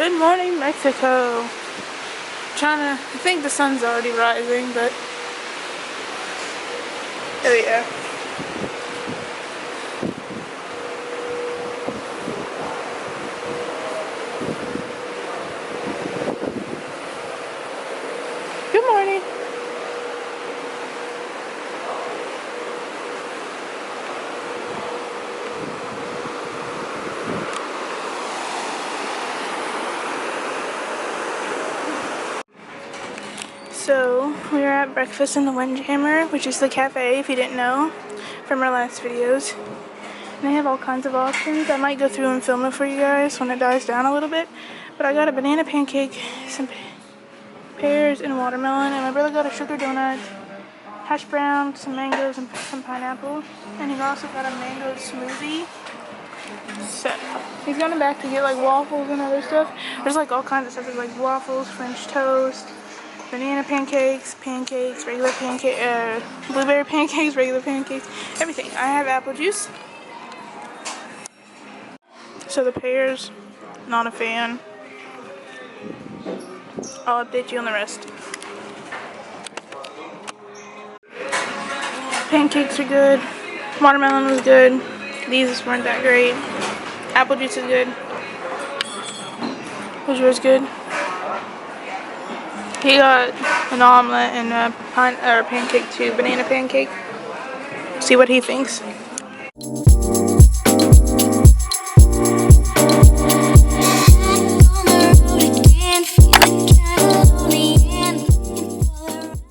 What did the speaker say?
Good morning, Mexico. I think the sun's already rising, but oh yeah. Good morning. So, we are at breakfast in the Windjammer, which is the cafe, if you didn't know, from our last videos. And they have all kinds of options. I might go through and film it for you guys when it dies down a little bit. But I got a banana pancake, some pears and watermelon, and my brother got a sugar donut, hash brown, some mangoes, and some pineapple. And he also got a mango smoothie. So, he's going back to get like waffles and other stuff. There's like all kinds of stuff. There's like waffles, French toast, banana pancakes, regular pancake, blueberry pancakes, regular pancakes, everything. I have apple juice. So the pears, not a fan. I'll update you on the rest. Pancakes are good. Watermelon was good. These weren't that great. Apple juice is good. Was yours good? He got an omelet and a pancake too, banana pancake. See what he thinks.